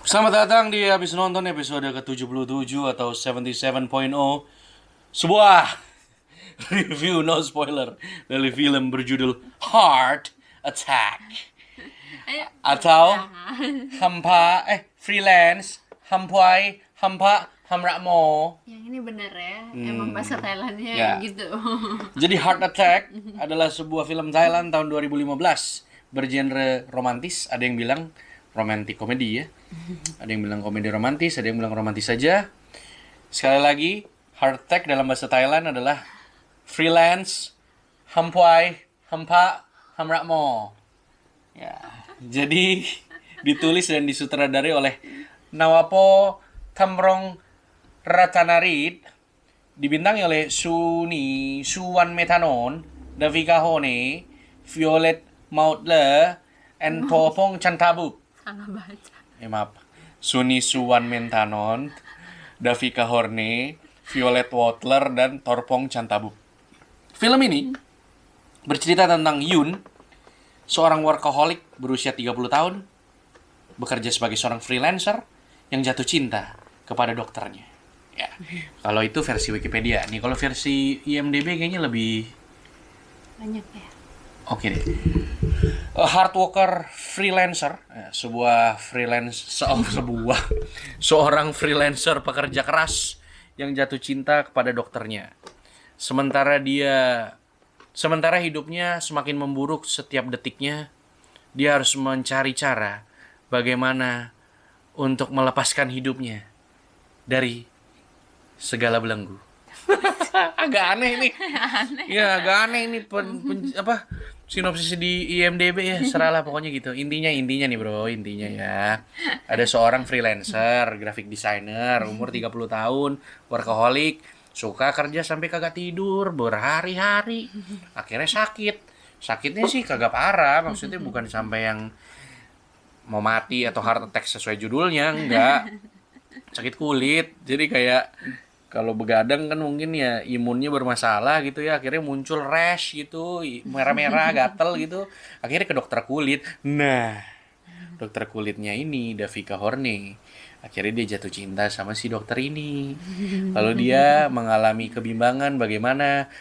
Selamat datang di habis nonton episode ke-77 atau 77.0, sebuah review no spoiler dari film berjudul Heart Attack Ayo, atau jangan. Hampa Freelance Hampuai Hampa Hamrakmo. Yang ini bener ya, emang bahasa Thailandnya Ya. gitu. Jadi Heart Attack adalah sebuah film Thailand tahun 2015 bergenre romantis. Ada yang bilang romantic komedi ya. Ada yang bilang komedi romantis, ada yang bilang romantis saja. Sekali lagi, Heart Attack dalam bahasa Thailand adalah freelance hampuai hampa hamrakmo. Ya. Jadi ditulis dan disutradarai oleh Nawapo Thamrong Ratanarit, dibintangi oleh Suwan Metanon, Davika Hone, Violet Mautler, and Popong Chantabuk. Salah baca. Maaf. Suwan Metanon, Davika Horne, Violet Wautler, dan Torpong Chantabuk. Film ini bercerita tentang Yun, seorang workaholic berusia 30 tahun, bekerja sebagai seorang freelancer yang jatuh cinta kepada dokternya. Ya. Kalau itu versi Wikipedia. Nih kalau versi IMDb kayaknya lebih Banyak ya. oke deh. A hard worker freelancer, seorang freelancer pekerja keras yang jatuh cinta kepada dokternya. Sementara hidupnya semakin memburuk setiap detiknya, dia harus mencari cara bagaimana untuk melepaskan hidupnya dari segala belenggu. Agak aneh nih. Ya, agak aneh ini sinopsis di IMDb ya, seralah pokoknya gitu. Intinya nih bro, intinya ya. Ada seorang freelancer, graphic designer, umur 30 tahun, workaholic, suka kerja sampai kagak tidur berhari-hari. Akhirnya sakit. Sakitnya sih kagak parah, maksudnya bukan sampai yang mau mati atau heart attack sesuai judulnya, enggak. Sakit kulit. Jadi kayak kalau begadang kan mungkin ya imunnya bermasalah gitu ya, akhirnya muncul rash gitu, merah-merah, gatel gitu, akhirnya ke dokter kulit. Nah, dokter kulitnya ini Davika Horne, akhirnya dia jatuh cinta sama si dokter ini. Lalu dia mengalami kebimbangan bagaimana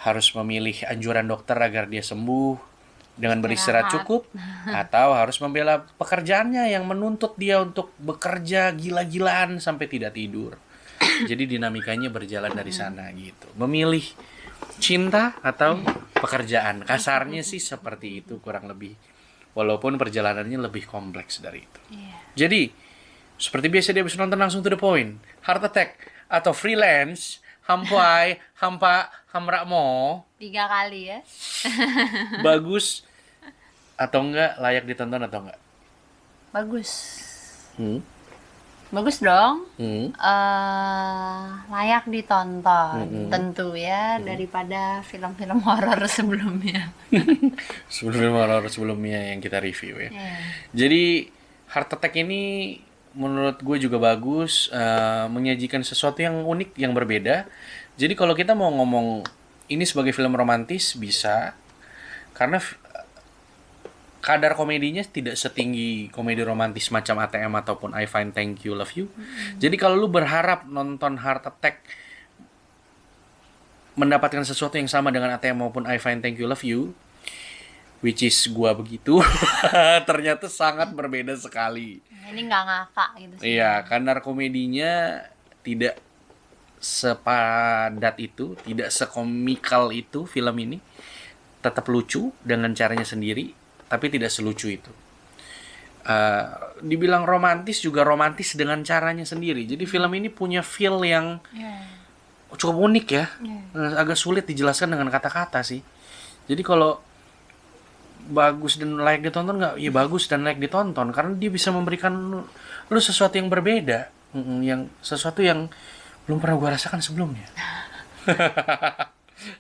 harus memilih anjuran dokter agar dia sembuh dengan beristirahat Istirahat. cukup, atau harus membela pekerjaannya yang menuntut dia untuk bekerja gila-gilaan sampai tidak tidur. Jadi dinamikanya berjalan dari sana gitu. Memilih cinta atau pekerjaan. Kasarnya sih seperti itu kurang lebih. Walaupun perjalanannya lebih kompleks dari itu. Iya. Jadi, seperti biasa dia bisa nonton langsung to the point. Heart Attack atau Freelance, Hampai, Hampa, Hamrakmo, 3 kali ya. bagus atau enggak, layak ditonton atau enggak? Bagus. Hmm? Bagus dong. Hmm? Layak ditonton. Tentu ya, daripada film-film horor sebelumnya. Sebelumnya yang kita review ya. Iya. Jadi Heart Attack ini menurut gue juga bagus, menyajikan sesuatu yang unik, yang berbeda. Jadi kalau kita mau ngomong ini sebagai film romantis bisa, karena kadar komedinya tidak setinggi komedi romantis macam ATM ataupun I Find Thank You Love You. Jadi kalau lu berharap nonton Heart Attack mendapatkan sesuatu yang sama dengan ATM maupun I Find Thank You Love You, which is gua begitu, ternyata sangat berbeda sekali. Ini nggak ngakak gitu sih. Iya, kadar komedinya tidak sepadat itu, tidak sekomikal itu film ini. Tetap lucu dengan caranya sendiri, tapi tidak selucu itu. Dibilang romantis juga romantis dengan caranya sendiri. Jadi film ini punya feel yang Iya. cukup unik ya. Iya. Agak sulit dijelaskan dengan kata-kata sih. Jadi kalau bagus dan layak ditonton nggak? Ya bagus dan layak ditonton karena dia bisa memberikan lu sesuatu yang berbeda, yang sesuatu yang belum pernah gua rasakan sebelumnya.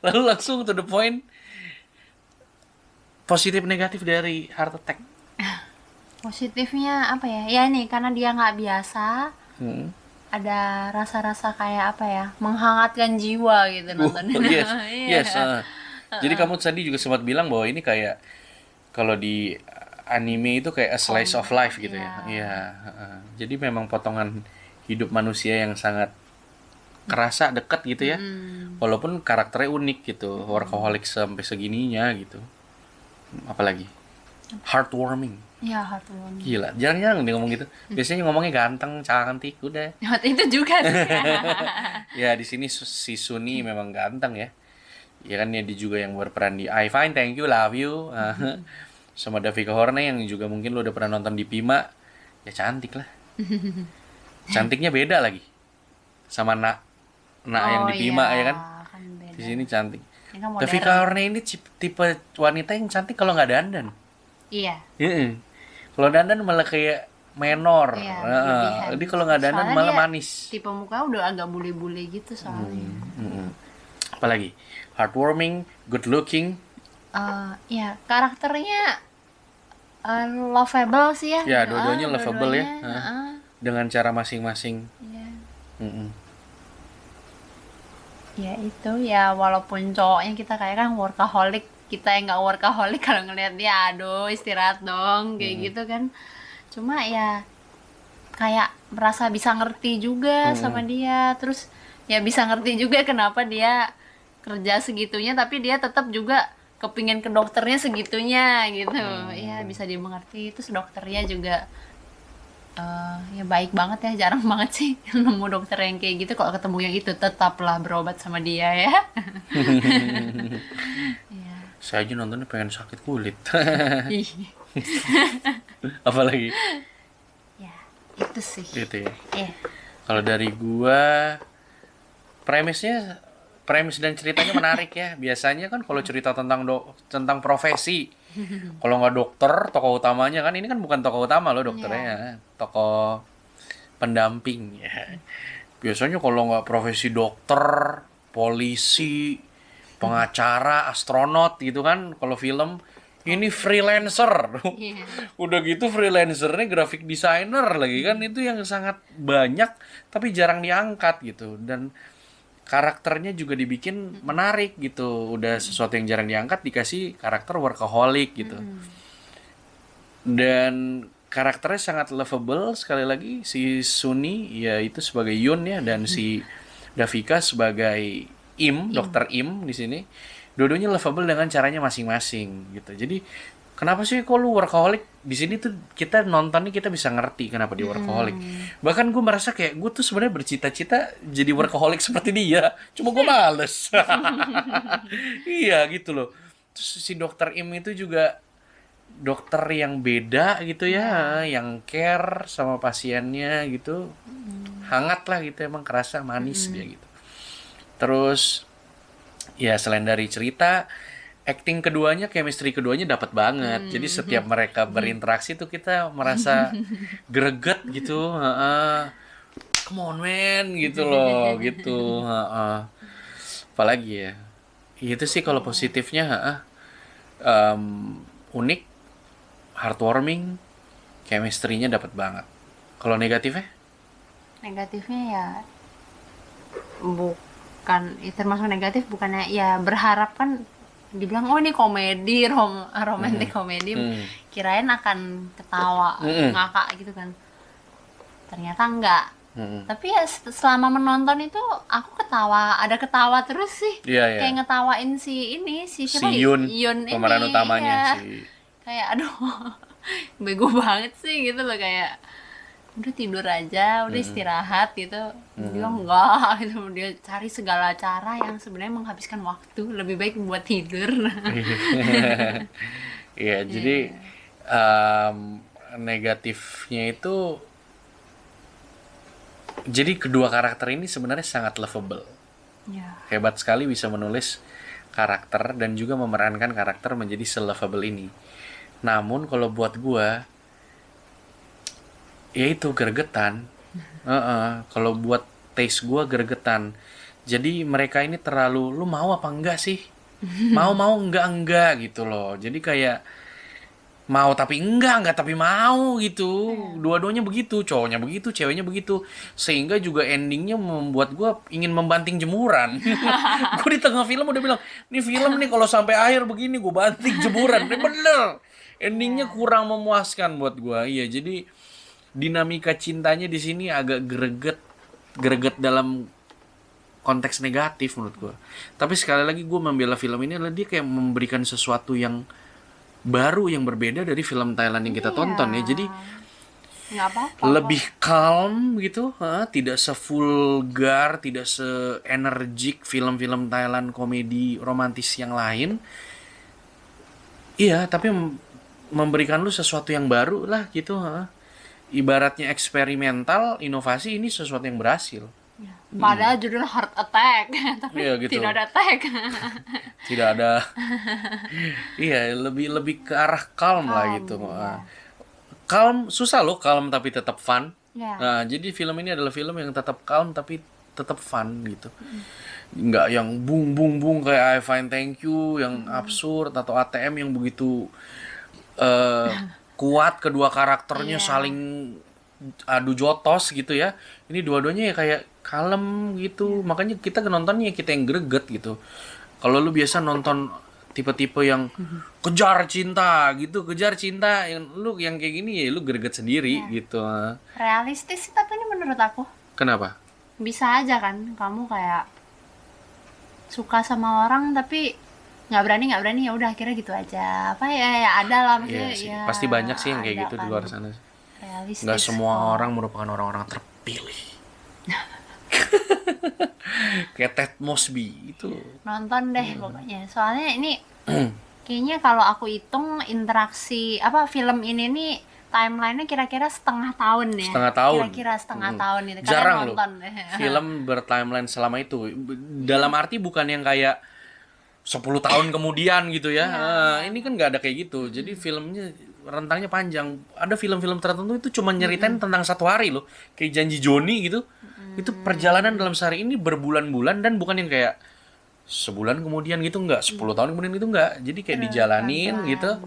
Lalu langsung to the point, positif negatif dari Heart Attack. Positifnya apa ya? Ya nih, karena dia nggak biasa, Hmm. ada rasa-rasa kayak apa ya? Menghangatkan jiwa gitu nontonnya. Yes, Iya. yes. Jadi kamu tadi juga sempat bilang bahwa ini kayak kalau di anime itu kayak a slice of life gitu ya. Iya. Iya, heeh. Jadi memang potongan hidup manusia yang sangat kerasa dekat gitu ya. Walaupun karakternya unik gitu, workaholic sampai segininya gitu. Apalagi heartwarming. Ya, heartwarming. Gila, jarang-jarang dia ngomong gitu. Biasanya ngomongnya ganteng, cantik, udah. Itu juga sih. Ya di sini si Suni memang ganteng ya. Ya kan dia juga yang berperan di I Fine, Thank You, Love You. Sama Davika Horne yang juga mungkin lo udah pernah nonton di Pima. Ya cantik lah. Cantiknya beda lagi. Sama Nak yang di Pima ya kan. Kan beda. Di sini cantik. Ini kan modern. Davika Horne ini tipe wanita yang cantik kalau nggak dandan. Iya. Heeh. Kalau dandan malah kayak menor. Iya, Heeh. berlebihan. Jadi kalau nggak dandan Soalnya malah dia manis. Tipe muka udah agak bule-bule gitu soalnya. Apalagi heartwarming, good looking. Ya karakternya lovable sih ya. Ya, dua-duanya lovable ya. Heeh. Dengan cara masing-masing. Iya. Mm-mm. Ya itu ya, walaupun cowoknya kita kayak kan workaholic, kita yang nggak workaholic kalau ngeliat dia, aduh istirahat dong kayak gitu kan. Cuma ya kayak merasa bisa ngerti juga sama dia, terus ya bisa ngerti juga kenapa dia kerja segitunya, tapi dia tetap juga kepingin ke dokternya segitunya gitu. Ya bisa dimengerti. Terus dokternya juga ya baik banget ya, jarang banget sih nemu dokter yang kayak gitu. Kalau ketemu yang itu tetaplah berobat sama dia ya. Ya. Saya aja nontonnya pengen sakit kulit. Ih. Apalagi Ya itu sih. gitu ya. Ya. Kalau dari gua premis dan ceritanya menarik ya. Biasanya kan kalau cerita tentang profesi, kalau nggak dokter, tokoh utamanya kan ini kan bukan tokoh utama loh dokternya, tokoh pendamping ya. Biasanya kalau nggak profesi dokter, polisi, pengacara, astronot gitu kan, kalau film ini freelancer. Iya. Udah gitu freelancernya graphic designer lagi kan, itu yang sangat banyak tapi jarang diangkat gitu. Dan karakternya juga dibikin menarik gitu. Udah sesuatu yang jarang diangkat dikasih karakter workaholic gitu. Dan karakternya sangat lovable. Sekali lagi si Suni ya itu sebagai Yun ya, dan si Davika sebagai Dokter Im di sini. Dua-duanya lovable dengan caranya masing-masing gitu. Jadi kenapa sih kok lu workaholic? Di sini tuh kita nonton nih kita bisa ngerti kenapa dia workaholic. Bahkan gue merasa kayak gue tuh sebenarnya bercita-cita jadi workaholic seperti dia. Cuma gue males. Iya gitu loh. Terus si dokter Im itu juga dokter yang beda gitu ya, yang care sama pasiennya gitu. Hangat lah gitu, emang kerasa manis dia gitu. Terus ya selain dari cerita, acting keduanya, chemistry keduanya dapat banget. Jadi setiap mereka berinteraksi tuh kita merasa greget gitu. Come on man gitu loh, gitu. Apalagi ya, itu sih kalau positifnya. Unik, heartwarming, chemistry-nya dapat banget. Kalau negatifnya? Negatifnya ya bukan, termasuk negatif bukannya ya berharap kan dibilang oh ini komedi, romantic komedi, kirain akan ketawa, ngakak gitu kan. Ternyata enggak. Tapi ya selama menonton itu aku ada ketawa terus sih. Iya. Kayak ngetawain si siapa? Si Yun Yun pemeran ini, utamanya iya. si. Kayak aduh bego banget sih gitu loh, kayak udah tidur aja, udah istirahat gitu. Dia enggak gitu, dia cari segala cara yang sebenarnya menghabiskan waktu, lebih baik buat tidur. Iya, jadi negatifnya itu, jadi kedua karakter ini sebenarnya sangat lovable. Ya. Hebat sekali bisa menulis karakter dan juga memerankan karakter menjadi se-lovable ini. Namun kalau buat gua, ya itu gregetan. Kalau buat taste gua gregetan. Jadi mereka ini terlalu, lu mau apa enggak sih? Mau enggak gitu loh. Jadi kayak mau tapi enggak tapi mau gitu. Dua-duanya begitu, cowoknya begitu, ceweknya begitu. Sehingga juga endingnya membuat gue ingin membanting jemuran. Gue di tengah film udah bilang, nih film nih kalau sampai akhir begini gue banting jemuran. Ini bener. Endingnya kurang memuaskan buat gua. Iya, jadi dinamika cintanya di sini agak greget dalam konteks negatif menurut gua. Tapi sekali lagi gua membela film ini adalah dia kayak memberikan sesuatu yang baru, yang berbeda dari film Thailand yang kita tonton ya. Jadi nggak apa-apa lebih calm gitu, tidak sevulgar, tidak se-energik film-film Thailand komedi romantis yang lain. Iya, tapi memberikan lu sesuatu yang baru lah gitu, ibaratnya eksperimental, inovasi, ini sesuatu yang berhasil. padahal judul Heart Attack tapi Iya gitu. tidak ada attack. Tidak ada. Iya, lebih ke arah calm lah gitu. Iya. Calm susah loh, calm tapi tetap fun. Ya. Nah, jadi film ini adalah film yang tetap calm tapi tetap fun gitu. Nggak yang bung bung bung kayak I Find Thank You yang absurd, atau ATM yang begitu kuat, kedua karakternya Iya. saling adu jotos gitu ya. Ini dua-duanya ya kayak kalem gitu. Makanya kita nontonnya kita yang greget gitu. Kalau lu biasa nonton tipe-tipe yang kejar cinta gitu, kejar cinta, yang lu yang kayak gini ya lu greget sendiri gitu. Realistis sih, tapi ini menurut aku Kenapa? bisa aja kan kamu kayak suka sama orang tapi nggak berani, ya udah akhirnya gitu aja. Apa ya ada lah maksudnya. Iya sih, Ya pasti banyak sih yang kayak ada gitu di kan. luar sana. Realistis Nggak semua kok. orang merupakan orang-orang terpilih. Kayak Ted Mosby itu. Nonton deh pokoknya, soalnya ini kayaknya kalau aku hitung interaksi apa film ini nih timelinenya kira-kira setengah tahun ya. Setengah tahun. Kira-kira setengah tahun itu. Kalian Jarang loh nonton deh. film bertimeline selama itu. Dalam arti bukan yang kayak 10 tahun kemudian gitu ya. Ini kan nggak ada kayak gitu. Jadi filmnya rentangnya panjang. Ada film-film tertentu itu cuma nyeritain tentang satu hari loh. Kayak Janji Joni gitu. Itu perjalanan dalam sehari ini berbulan-bulan, dan bukan yang kayak sebulan kemudian gitu, nggak 10 tahun kemudian gitu, nggak. Jadi kayak dijalanin gitu.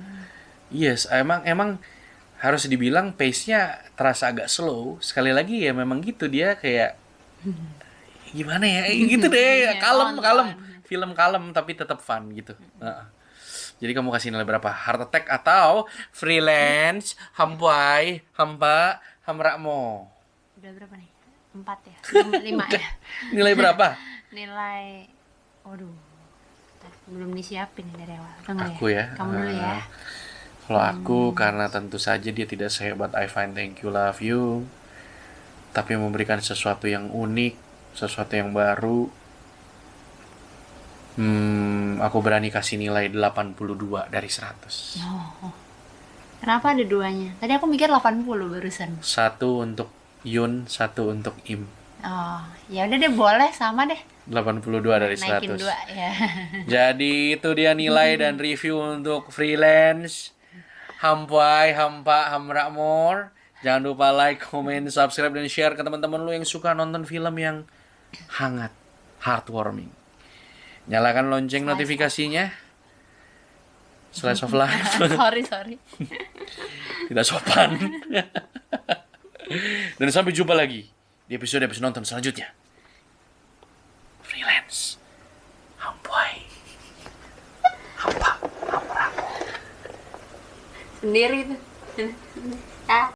Yes, emang harus dibilang pace-nya terasa agak slow. Sekali lagi ya memang gitu, dia kayak gimana ya? Gitu deh, kalem. Film kalem tapi tetap fun gitu. Jadi kamu kasih nilai berapa? Heart Attack atau Freelance, Hampai, Hampa, Hamrakmo? Udah berapa nih? 4 ya? 5 ya? Nilai berapa? Nilai, waduh, belum disiapin dari awal. Tunggu Aku ya. Kamu dulu ya. Kalau aku, karena tentu saja dia tidak sehebat I Find Thank You Love You, tapi memberikan sesuatu yang unik, sesuatu yang baru. Aku berani kasih nilai 82 dari 100. Kenapa ada duanya? Tadi aku mikir 80 barusan. Satu untuk Yun, satu untuk Im. Oh, ya udah deh, boleh sama deh. 82 dari 100. Naikin 2 ya. Jadi itu dia nilai dan review untuk Freelance, Hampai, Hampa, Hamrakmor. Jangan lupa like, comment, subscribe, dan share ke teman-teman lu yang suka nonton film yang hangat, heartwarming. Nyalakan lonceng notifikasinya. Slice of life. sorry. Tidak sopan. Dan sampai jumpa lagi di episode nonton selanjutnya. Freelance, Hampai, Hampa, Hamrakmor. Sendiri tuh.